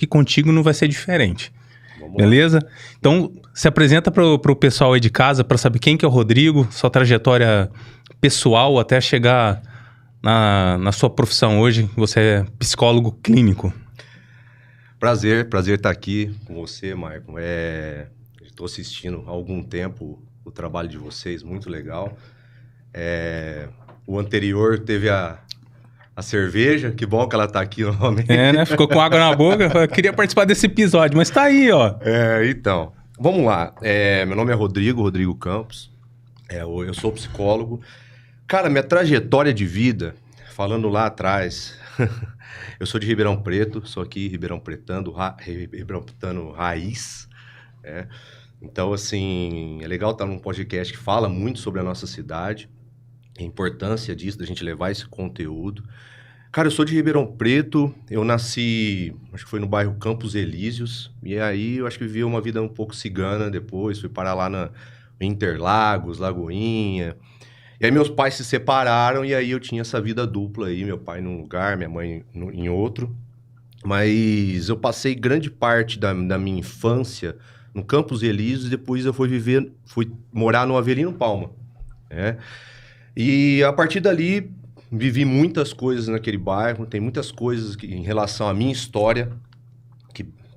que contigo não vai ser diferente. Vamos Beleza? lá. Então, se apresenta pro pessoal aí de casa para saber quem que é o Rodrigo, sua trajetória pessoal até chegar na sua profissão hoje. Você é psicólogo clínico. Prazer estar aqui com você, Maicon. Estou assistindo há algum tempo o trabalho de vocês, muito legal. O anterior teve a cerveja, que bom que ela tá aqui novamente. Né? Ficou com água na boca. Eu queria participar desse episódio, mas tá aí, ó. Então, vamos lá. Meu nome é Rodrigo Campos. Eu sou psicólogo. Cara, minha trajetória de vida, falando lá atrás, eu sou de Ribeirão Preto, sou aqui Ribeirão Pretano raiz. Então, assim, é legal estar num podcast que fala muito sobre a nossa cidade, a importância disso, da gente levar esse conteúdo. Cara, eu sou de Ribeirão Preto, eu nasci, acho que foi no bairro Campos Elíseos, e aí eu acho que vivi uma vida um pouco cigana depois, fui parar lá em Interlagos, Lagoinha. E aí meus pais se separaram e aí eu tinha essa vida dupla aí, meu pai num lugar, minha mãe em outro. Mas eu passei grande parte da minha infância no Campos Elíseos e depois eu fui morar no Avelino Palma, né? E a partir dali vivi muitas coisas naquele bairro, tem muitas coisas em relação à minha história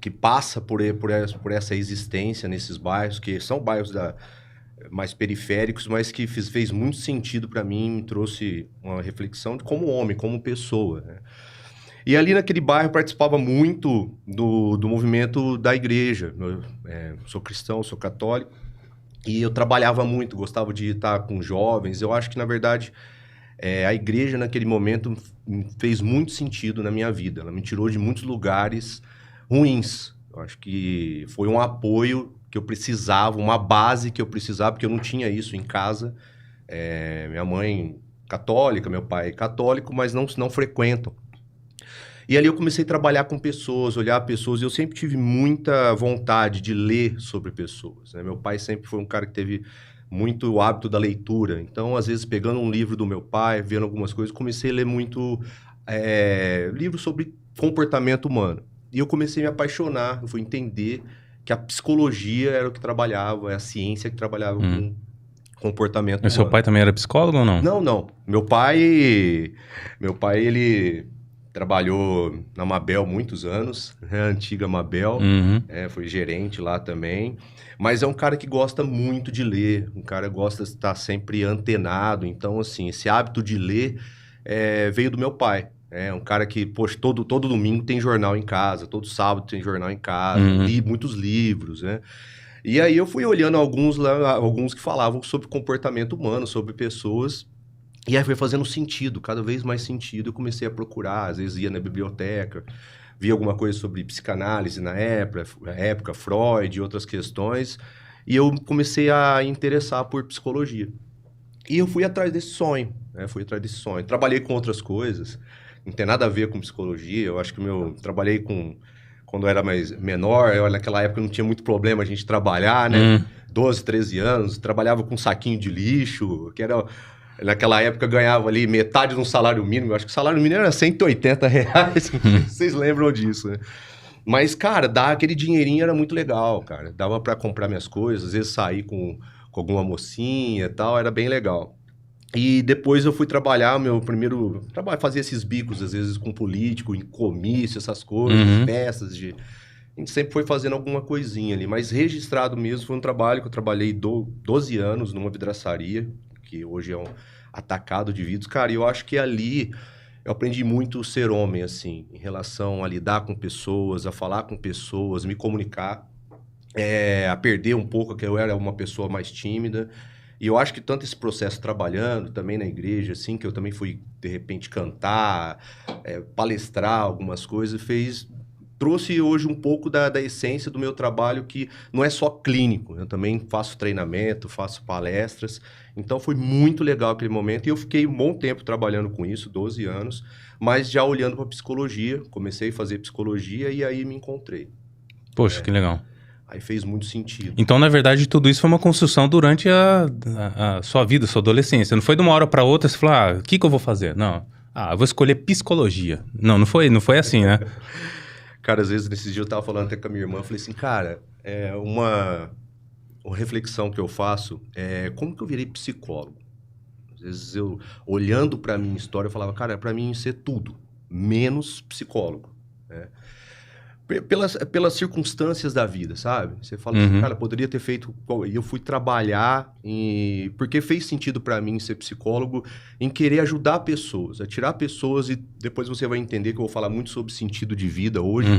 que passa por essa existência nesses bairros, que são bairros mais periféricos, mas que fez muito sentido para mim, me trouxe uma reflexão de como homem, como pessoa, né? E ali naquele bairro eu participava muito do movimento da igreja. Eu sou cristão, sou católico, e eu trabalhava muito, gostava de estar com jovens. Eu acho que, na verdade, a igreja naquele momento fez muito sentido na minha vida. Ela me tirou de muitos lugares ruins. Eu acho que foi um apoio que eu precisava, uma base que eu precisava, porque eu não tinha isso em casa. Minha mãe católica, meu pai católico, mas não frequentam. E ali eu comecei a trabalhar com pessoas, olhar pessoas, e eu sempre tive muita vontade de ler sobre pessoas, né? Meu pai sempre foi um cara que teve muito o hábito da leitura. Então, às vezes, pegando um livro do meu pai, vendo algumas coisas, comecei a ler muito livros sobre comportamento humano. E eu comecei a me apaixonar, eu fui entender que a psicologia era o que trabalhava, é a ciência que trabalhava com comportamento humano. E seu pai também era psicólogo ou não? Não. Meu pai, ele trabalhou na Mabel muitos anos, né? A antiga Mabel, foi gerente lá também. Mas é um cara que gosta muito de ler, um cara que gosta de estar sempre antenado. Então, assim, esse hábito de ler veio do meu pai. É um cara que, poxa, todo domingo tem jornal em casa, todo sábado tem jornal em casa, li muitos livros, né? E aí eu fui olhando alguns que falavam sobre comportamento humano, sobre pessoas, e aí foi fazendo sentido, cada vez mais sentido. Eu comecei a procurar, às vezes ia na biblioteca, via alguma coisa sobre psicanálise na época, Freud e outras questões, e eu comecei a interessar por psicologia. E eu fui atrás desse sonho, né? Trabalhei com outras coisas, não tem nada a ver com psicologia. Eu acho que trabalhei quando eu era menor, naquela época não tinha muito problema a gente trabalhar, né? 12, 13 anos, trabalhava com saquinho de lixo, que era... Naquela época eu ganhava ali metade de um salário mínimo. Eu acho que o salário mínimo era R$180. Vocês lembram disso, né? Mas, cara, dar aquele dinheirinho era muito legal, cara. Dava pra comprar minhas coisas, às vezes sair com alguma mocinha e tal, era bem legal. E depois eu fui trabalhar, meu primeiro trabalho, fazia esses bicos, às vezes com político, em comício, essas coisas, festas A gente sempre foi fazendo alguma coisinha ali, mas registrado mesmo foi um trabalho que eu trabalhei 12 anos numa vidraçaria, que hoje é um atacado de vidros. Cara, eu acho que ali eu aprendi muito a ser homem, assim, em relação a lidar com pessoas, a falar com pessoas, me comunicar, a perder um pouco, que eu era uma pessoa mais tímida. E eu acho que tanto esse processo trabalhando também na igreja, assim, que eu também fui, de repente, cantar, palestrar algumas coisas, trouxe hoje um pouco da essência do meu trabalho, que não é só clínico. Eu também faço treinamento, faço palestras. Então foi muito legal aquele momento. E eu fiquei um bom tempo trabalhando com isso, 12 anos, mas já olhando para psicologia. Comecei a fazer psicologia e aí me encontrei. Poxa, que legal. Aí fez muito sentido. Então, na verdade, tudo isso foi uma construção durante a sua vida, a sua adolescência. Não foi de uma hora para outra você falou, o que eu vou fazer? Não. Eu vou escolher psicologia. Não foi assim, né? Cara, às vezes, nesses dias eu tava falando até com a minha irmã, eu falei assim, cara, uma reflexão que eu faço é como que eu virei psicólogo? Às vezes eu, olhando pra minha história, eu falava, cara, pra mim isso é tudo, menos psicólogo, né? Pelas circunstâncias da vida, sabe? Você fala assim, cara, poderia ter feito... E eu fui trabalhar porque fez sentido pra mim ser psicólogo, em querer ajudar pessoas, a tirar pessoas, e depois você vai entender que eu vou falar muito sobre sentido de vida hoje.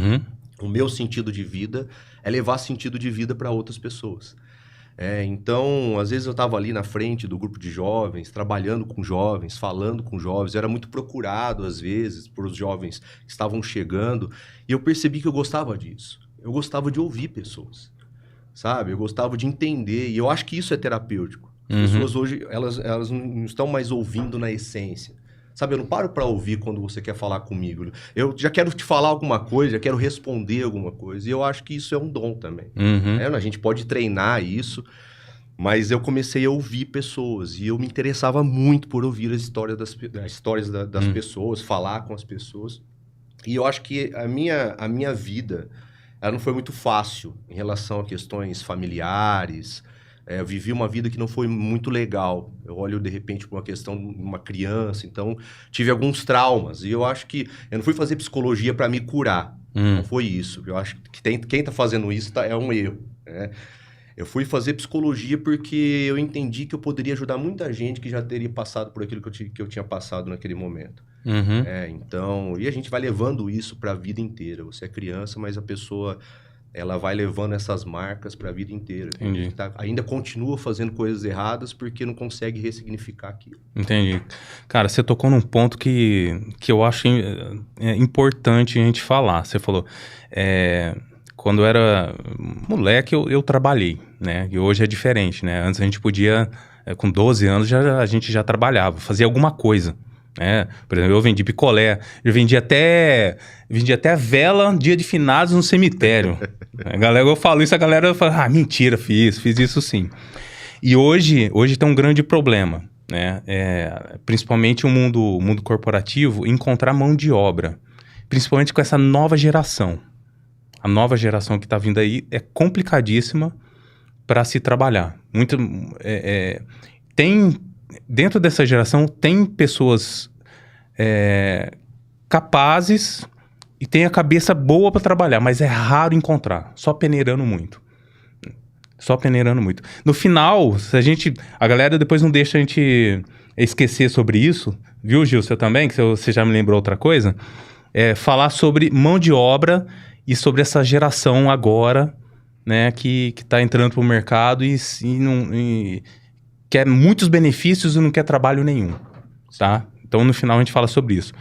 O meu sentido de vida é levar sentido de vida para outras pessoas. Então, às vezes eu estava ali na frente do grupo de jovens, trabalhando com jovens, falando com jovens, eu era muito procurado, às vezes, por os jovens que estavam chegando, e eu percebi que eu gostava disso. Eu gostava de ouvir pessoas, sabe? Eu gostava de entender, e eu acho que isso é terapêutico. As pessoas hoje, elas não estão mais ouvindo na essência. Sabe, eu não paro para ouvir quando você quer falar comigo. Eu já quero te falar alguma coisa, já quero responder alguma coisa. E eu acho que isso é um dom também. A gente pode treinar isso, mas eu comecei a ouvir pessoas. E eu me interessava muito por ouvir as histórias das pessoas, falar com as pessoas. E eu acho que a minha vida, ela não foi muito fácil em relação a questões familiares. Eu vivi uma vida que não foi muito legal. Eu olho, de repente, para uma questão de uma criança. Então, tive alguns traumas. E eu acho que... Eu não fui fazer psicologia para me curar. Não foi isso. Eu acho que quem está fazendo isso é um erro, né? Eu fui fazer psicologia porque eu entendi que eu poderia ajudar muita gente que já teria passado por aquilo que eu tinha passado naquele momento. Então... E a gente vai levando isso para a vida inteira. Você é criança, mas a pessoa... ela vai levando essas marcas para a vida inteira. Ainda continua fazendo coisas erradas porque não consegue ressignificar aquilo. Entendi. Cara, você tocou num ponto que eu acho importante a gente falar. Você falou, quando eu era moleque, eu trabalhei, né? E hoje é diferente, né? Antes a gente podia, com 12 anos, a gente já trabalhava, fazia alguma coisa. Por exemplo, eu vendi picolé, eu vendi até vela dia de finados no cemitério. Eu falo isso, a galera fala, mentira, fiz isso sim. E hoje tem um grande problema, né? Principalmente o mundo corporativo, encontrar mão de obra, principalmente com essa nova geração. A nova geração que está vindo aí é complicadíssima para se trabalhar. Dentro dessa geração, tem pessoas capazes e tem a cabeça boa para trabalhar, mas é raro encontrar, só peneirando muito. No final, a galera depois não deixa a gente esquecer sobre isso, viu, Gil, você também, que você já me lembrou outra coisa, falar sobre mão de obra e sobre essa geração agora, né, que está entrando para o mercado e quer muitos benefícios e não quer trabalho nenhum, tá? Então, no final, a gente fala sobre isso.